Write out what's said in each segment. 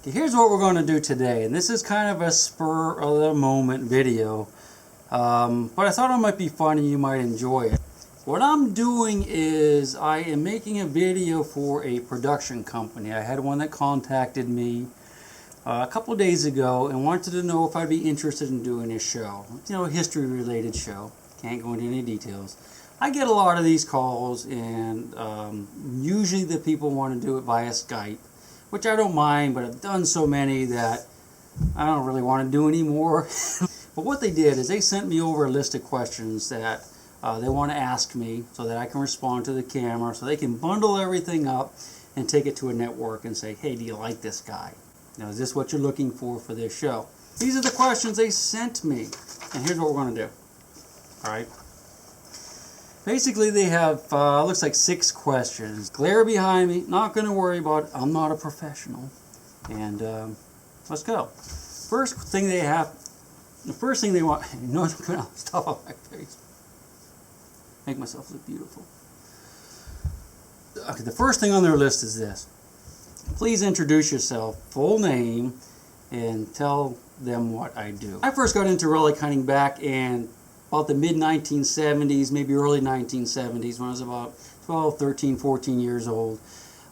Okay, here's what we're going to do today, and this is kind of a spur of the moment video, but I thought it might be fun and you might enjoy it. What I'm doing is I am making a video for a production company. I had one that contacted me a couple of days ago and wanted to know if I'd be interested in doing a show. You know, a history related show. Can't go into any details. I get a lot of these calls, and usually the people want to do it via Skype, which I don't mind, but I've done so many that I don't really want to do anymore. But what they did is they sent me over a list of questions that they want to ask me so that I can respond to the camera, so they can bundle everything up and take it to a network and say, hey, do you like this guy? Now, is this what you're looking for this show? These are the questions they sent me, and here's what we're going to do. All right. Basically, they have, looks like 6 questions. Glare behind me, not going to worry about it. I'm not a professional. And let's go. First thing they have, the first thing they want, you know, I'm going to stuff on my face. Make myself look beautiful. Okay, the first thing on their list is this. Please introduce yourself, full name, and tell them what I do. I first got into relic hunting back in about the mid-1970s, maybe early 1970s, when I was about 12, 13, 14 years old.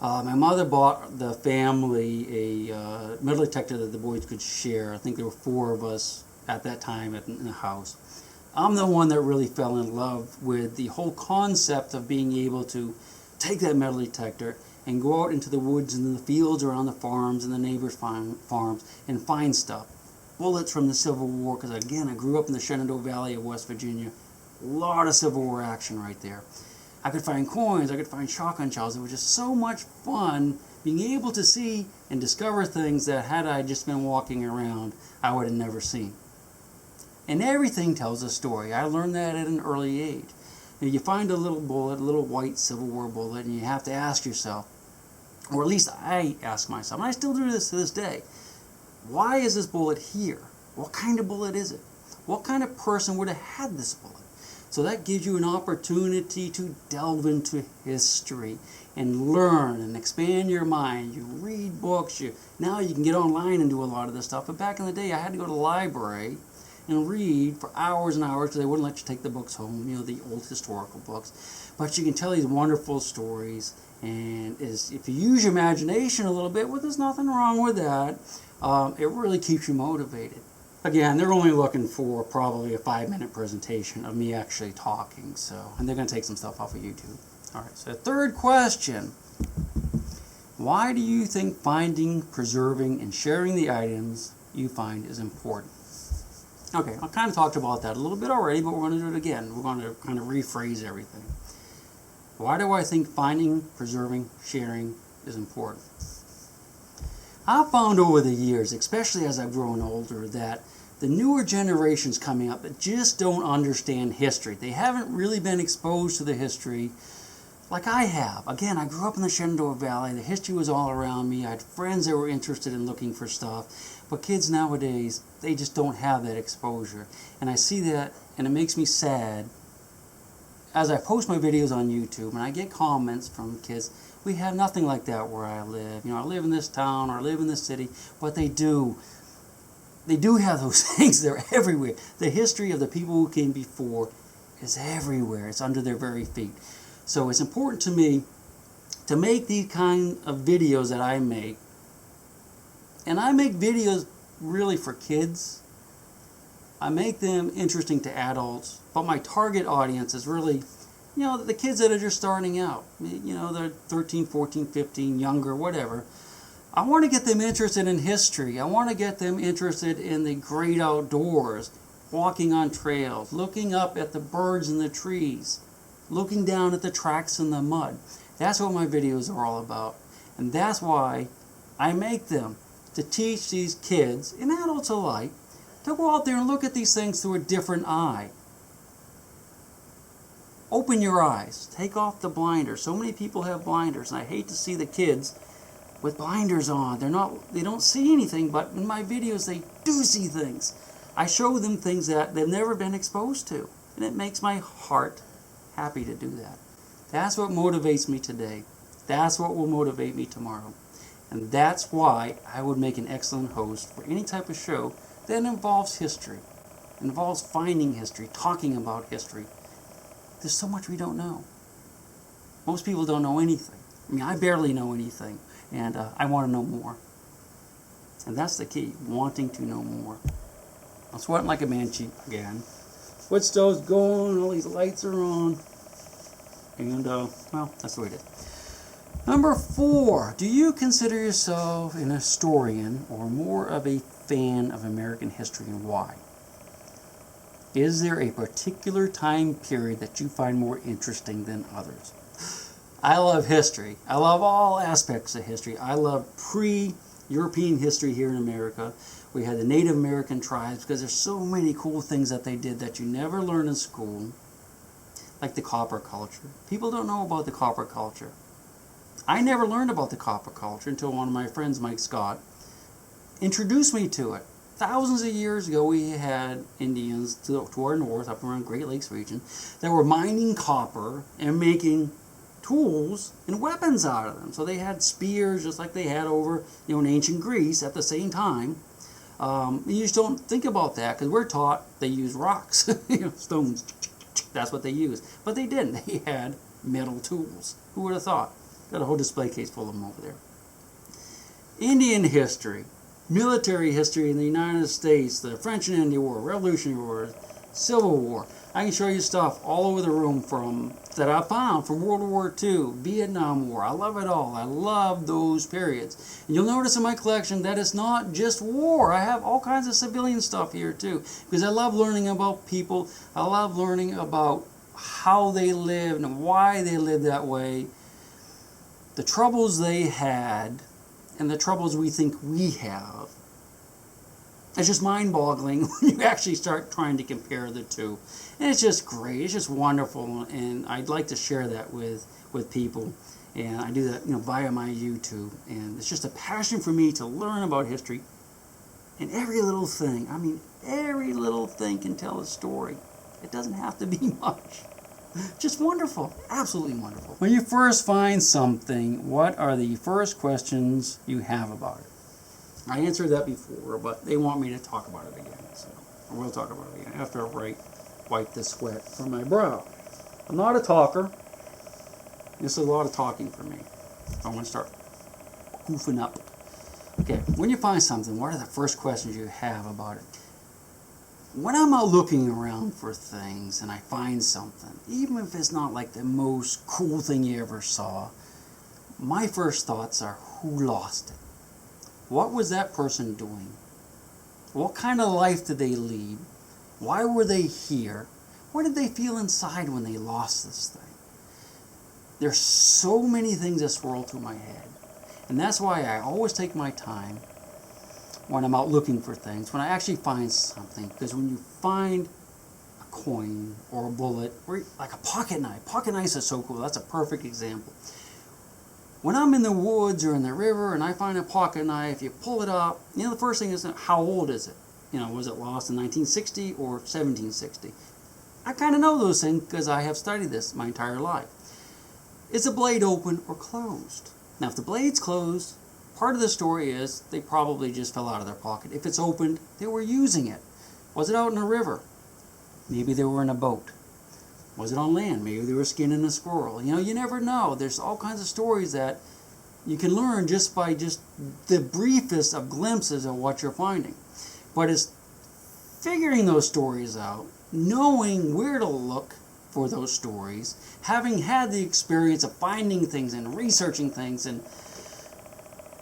My mother bought the family a metal detector that the boys could share. I think there were 4 of us at that time in the house. I'm the one that really fell in love with the whole concept of being able to take that metal detector and go out into the woods and the fields around the farms and the neighbors' farms and find stuff. Bullets from the Civil War, because again, I grew up in the Shenandoah Valley of West Virginia. A lot of Civil War action right there. I could find coins, I could find shotgun shells. It was just so much fun being able to see and discover things that had I just been walking around, I would have never seen. And everything tells a story. I learned that at an early age. Now, you find a little bullet, a little white Civil War bullet, and you have to ask yourself, or at least I ask myself, and I still do this to this day, why is this bullet here? What kind of bullet is it? What kind of person would have had this bullet? So that gives you an opportunity to delve into history and learn and expand your mind. You read books. Now you can get online and do a lot of this stuff. But back in the day, I had to go to the library and read for hours and hours because they wouldn't let you take the books home, you know, the old historical books. But you can tell these wonderful stories, and if you use your imagination a little bit, well, there's nothing wrong with that. It really keeps you motivated. Again, they're only looking for probably a 5-minute presentation of me actually talking, and they're going to take some stuff off of YouTube. All right, so third question. Why do you think finding, preserving, and sharing the items you find is important? Okay, I kind of talked about that a little bit already, but we're going to do it again. We're going to kind of rephrase everything. Why do I think finding, preserving, sharing is important? I've found over the years, especially as I've grown older, that the newer generations coming up that just don't understand history. They haven't really been exposed to the history like I have. Again, I grew up in the Shenandoah Valley. The history was all around me. I had friends that were interested in looking for stuff. But kids nowadays, they just don't have that exposure. And I see that, and it makes me sad. As I post my videos on YouTube, and I get comments from kids, we have nothing like that where I live. You know, I live in this town, or I live in this city, but they do. They do have those things. They're everywhere. The history of the people who came before is everywhere. It's under their very feet. So it's important to me to make these kind of videos that I make. And I make videos really for kids. I make them interesting to adults, but my target audience is really, you know, the kids that are just starting out. You know, they're 13, 14, 15, younger, whatever. I want to get them interested in history. I want to get them interested in the great outdoors, walking on trails, looking up at the birds in the trees, looking down at the tracks in the mud. That's what my videos are all about. And that's why I make them, to teach these kids, and adults alike, to go out there and look at these things through a different eye. Open your eyes. Take off the blinders. So many people have blinders, and I hate to see the kids with blinders on. They don't see anything, but in my videos they do see things. I show them things that they've never been exposed to, and it makes my heart happy to do that. That's what motivates me today. That's what will motivate me tomorrow. And that's why I would make an excellent host for any type of show that involves history, involves finding history, talking about history. There's so much we don't know. Most people don't know anything. I mean, I barely know anything, and I want to know more. And that's the key, wanting to know more. I'm sweating like a banshee again. Wood stove's going, all these lights are on. And, well, that's the way it is. Number 4, do you consider yourself an historian or more of a fan of American history, and why? Is there a particular time period that you find more interesting than others? I love history. I love all aspects of history. I love pre-European history here in America. We had the Native American tribes, because there's so many cool things that they did that you never learn in school, like the copper culture. People don't know about the copper culture. I never learned about the copper culture until one of my friends, Mike Scott, introduced me to it. Thousands of years ago, we had Indians to our north, up around Great Lakes region, that were mining copper and making tools and weapons out of them. So they had spears just like they had over, in ancient Greece at the same time. You just don't think about that, because we're taught they use rocks, stones. That's what they used. But they didn't. They had metal tools. Who would have thought? Got a whole display case full of them over there. Indian history, military history in the United States, the French and Indian War, Revolutionary War, Civil War. I can show you stuff all over the room that I found from World War II, Vietnam War. I love it all. I love those periods. And you'll notice in my collection that it's not just war. I have all kinds of civilian stuff here too, because I love learning about people. I love learning about how they lived and why they lived that way, the troubles they had, and the troubles we think we have. It's just mind-boggling when you actually start trying to compare the two. And it's just great. It's just wonderful, and I'd like to share that with people. And I do that, via my YouTube. And it's just a passion for me to learn about history. And every little thing, every little thing can tell a story. It doesn't have to be much. Just wonderful. Absolutely wonderful. When you first find something, what are the first questions you have about it? I answered that before, but they want me to talk about it again, so I will talk about it again after I wipe the sweat from my brow. I'm not a talker. This is a lot of talking for me. I want to start goofing up. Okay, when you find something, what are the first questions you have about it? When I'm out looking around for things and I find something, even if it's not like the most cool thing you ever saw, my first thoughts are, who lost it? What was that person doing? What kind of life did they lead? Why were they here? What did they feel inside when they lost this thing? There's so many things that swirl through my head. And that's why I always take my time when I'm out looking for things, when I actually find something. Because when you find a coin or a bullet, or like a pocket knives are so cool. That's a perfect example. When I'm in the woods or in the river and I find a pocket knife, you pull it up, the first thing is, how old is it? Was it lost in 1960 or 1760? I kind of know those things because I have studied this my entire life. Is the blade open or closed? Now, if the blade's closed, part of the story is they probably just fell out of their pocket. If it's opened, they were using it. Was it out in a river? Maybe they were in a boat. Was it on land? Maybe they were skinning a squirrel. You never know. There's all kinds of stories that you can learn just by the briefest of glimpses of what you're finding. But it's figuring those stories out, knowing where to look for those stories, having had the experience of finding things and researching things, and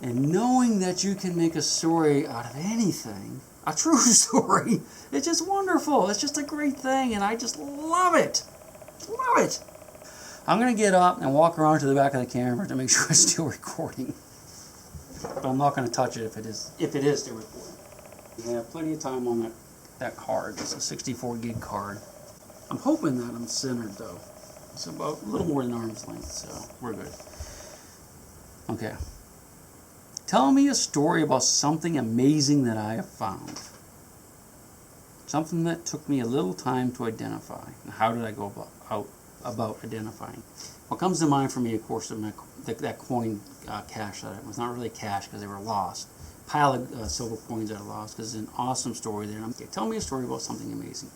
knowing that you can make a story out of anything, a true story. It's just wonderful. It's just a great thing, and I just love it. Love it. I'm going to get up and walk around to the back of the camera to make sure it's still recording. But I'm not going to touch it if it is still recording. We have plenty of time on that card. It's a 64 gig card. I'm hoping that I'm centered though. It's about a little more than arm's length, so we're good. Okay. Tell me a story about something amazing that I have found. Something that took me a little time to identify. And how did I go about identifying. What comes to mind for me, of course, is that coin cache that was not really cache because they were lost. Pile of silver coins that are lost, because there's an awesome story there. Okay, tell me a story about something amazing.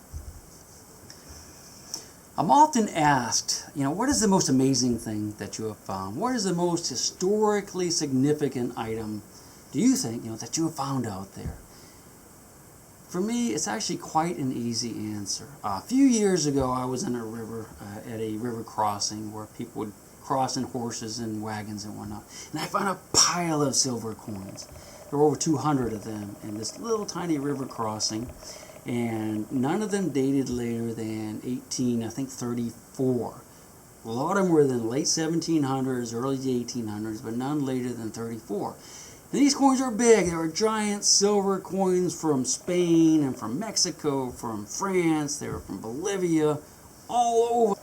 I'm often asked, what is the most amazing thing that you have found? What is the most historically significant item, do you think, that you have found out there? For me, it's actually quite an easy answer. A few years ago, I was in a river, at a river crossing where people would cross in horses and wagons and whatnot. And I found a pile of silver coins. There were over 200 of them in this little tiny river crossing. And none of them dated later than 1834. A lot of them were in the late 1700s, early 1800s, but none later than 34. And these coins are big. They were giant silver coins from Spain and from Mexico, from France. They were from Bolivia, all over.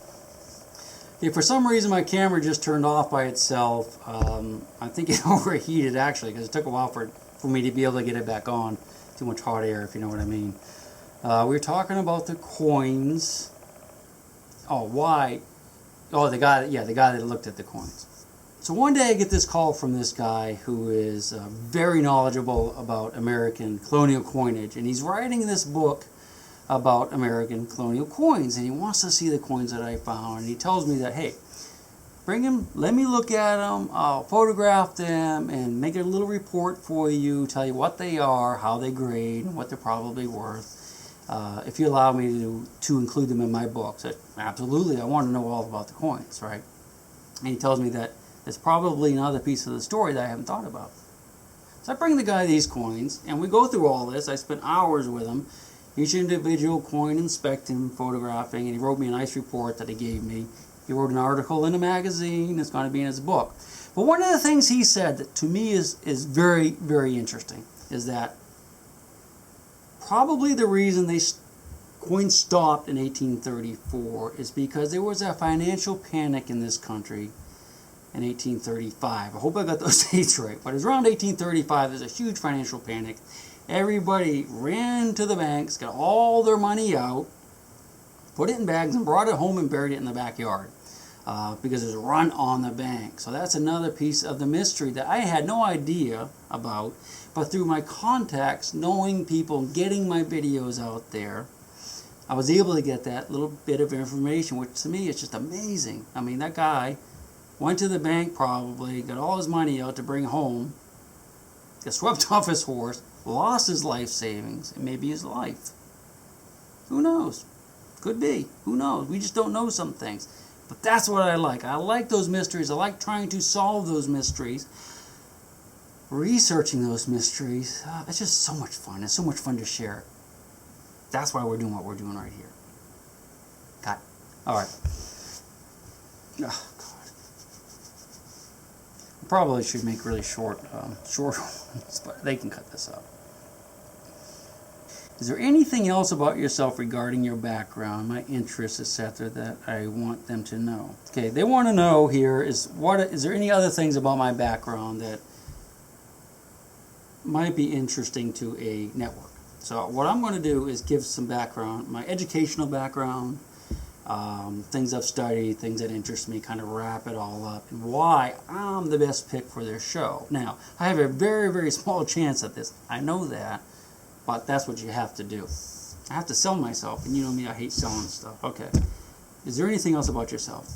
Okay, for some reason my camera just turned off by itself. I think it overheated actually, because it took a while for me to be able to get it back on. Too much hot air, if you know what I mean. We were talking about the coins. Oh, why? Oh, the guy that looked at the coins. So one day I get this call from this guy who is very knowledgeable about American colonial coinage, and he's writing this book about American colonial coins, and he wants to see the coins that I found, and he tells me that, hey, bring them, let me look at them, I'll photograph them, and make a little report for you, tell you what they are, how they grade, and what they're probably worth. If you allow me to include them in my book. So absolutely, I want to know all about the coins, right? And he tells me that it's probably another piece of the story that I haven't thought about. So I bring the guy these coins, and we go through all this. I spent hours with him, each individual coin inspecting, photographing, and he wrote me a nice report that he gave me. He wrote an article in a magazine. It's going to be in his book. But one of the things he said that to me is very, very interesting is that probably the reason coins stopped in 1834 is because there was a financial panic in this country in 1835. I hope I got those dates right, but it was around 1835. There's a huge financial panic. Everybody ran to the banks, got all their money out, put it in bags, and brought it home and buried it in the backyard because there's a run on the bank. So that's another piece of the mystery that I had no idea about, but through my contacts, knowing people, getting my videos out there, I was able to get that little bit of information, which to me is just amazing. I mean, that guy went to the bank probably, got all his money out to bring home, got swept off his horse, lost his life savings, and maybe his life. Who knows? Could be. Who knows? We just don't know some things. But that's what I like. I like those mysteries. I like trying to solve those mysteries. Researching those mysteries. It's just so much fun. It's so much fun to share. That's why we're doing what we're doing right here. Cut. Alright. Oh, God. I probably should make really short ones, but they can cut this out. Is there anything else about yourself regarding your background, my interests, etc., that I want them to know? Okay, they want to know here is there any other things about my background that might be interesting to a network? So what I'm going to do is give some background, my educational background, things I've studied, things that interest me, kind of wrap it all up, and why I'm the best pick for their show. Now, I have a very, very small chance at this. I know that. But that's what you have to do. I have to sell myself, and you know me, I hate selling stuff. Okay. Is there anything else about yourself?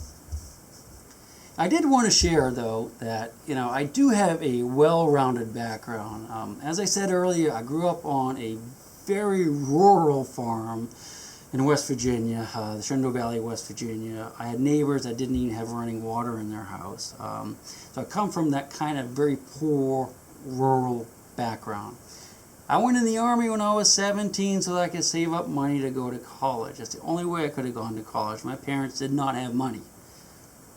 I did want to share, though, that, I do have a well-rounded background. As I said earlier, I grew up on a very rural farm in West Virginia, the Shenandoah Valley, West Virginia. I had neighbors that didn't even have running water in their house. So I come from that kind of very poor, rural background. I went in the Army when I was 17 so that I could save up money to go to college. That's the only way I could have gone to college. My parents did not have money.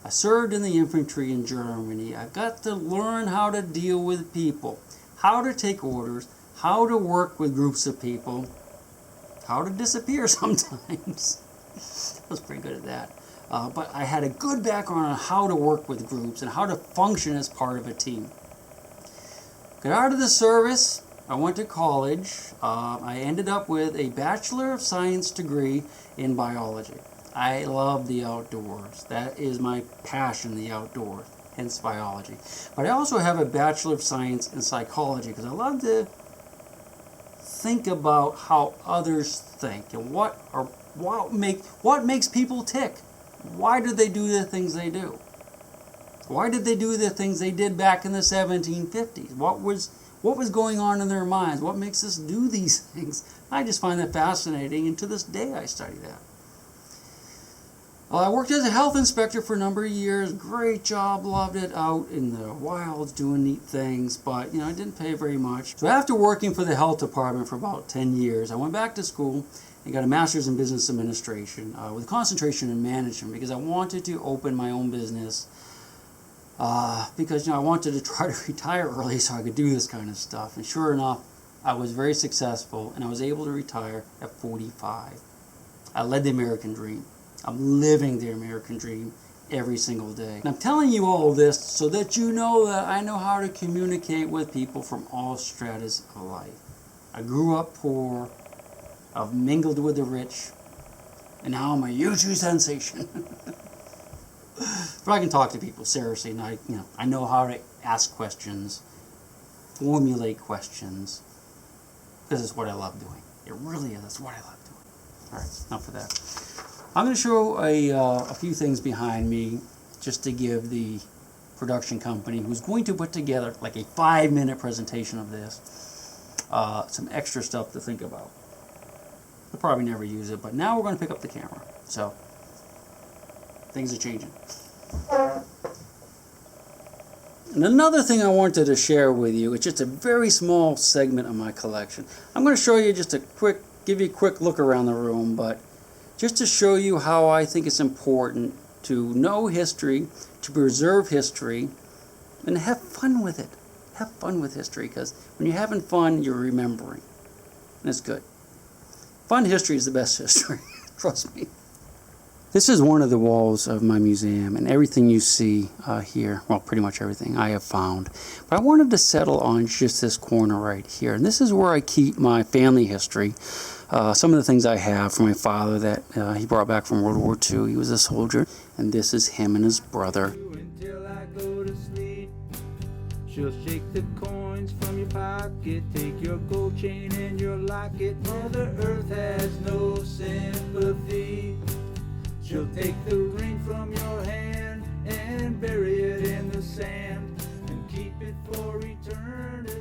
I served in the infantry in Germany. I got to learn how to deal with people, how to take orders, how to work with groups of people, how to disappear sometimes. I was pretty good at that. But I had a good background on how to work with groups and how to function as part of a team. Got out of the service. I went to college. I ended up with a Bachelor of Science degree in biology. I love the outdoors. That is my passion, the outdoors, hence biology. But I also have a Bachelor of Science in Psychology because I love to think about how others think and what makes people tick. Why do they do the things they do? Why did they do the things they did back in the 1750s? What was going on in their minds? What makes us do these things? I just find that fascinating, and to this day I study that. I worked as a health inspector for a number of years. Great job, loved it, out in the wilds doing neat things, but it didn't pay very much. So after working for the health department for about 10 years, I went back to school and got a master's in business administration with a concentration in management because I wanted to open my own business. Because I wanted to try to retire early so I could do this kind of stuff. And sure enough, I was very successful and I was able to retire at 45. I led the American dream. I'm living the American dream every single day. And I'm telling you all this so that you know that I know how to communicate with people from all stratas of life. I grew up poor, I've mingled with the rich, and now I'm a YouTube sensation. But I can talk to people seriously, and I know how to ask questions, formulate questions, because it's what I love doing. It really is. It's what I love doing. All right, enough of that. I'm going to show a few things behind me, just to give the production company who's going to put together like a 5-minute presentation of this some extra stuff to think about. They'll probably never use it, but now we're going to pick up the camera. So things are changing. And another thing I wanted to share with you, it's just a very small segment of my collection. I'm going to show you give you a quick look around the room, but just to show you how I think it's important to know history, to preserve history, and have fun with it. Have fun with history, because when you're having fun, you're remembering. And it's good. Fun history is the best history. Trust me. This is one of the walls of my museum, and everything you see here, well, pretty much everything I have found. But I wanted to settle on just this corner right here. And this is where I keep my family history. Some of the things I have from my father that he brought back from World War II. He was a soldier. And this is him and his brother. Until I go to sleep. She'll shake the coins from your pocket, take your gold chain and your locket. Mother Earth has no sympathy. She'll take the ring from your hand and bury it in the sand and keep it for eternity.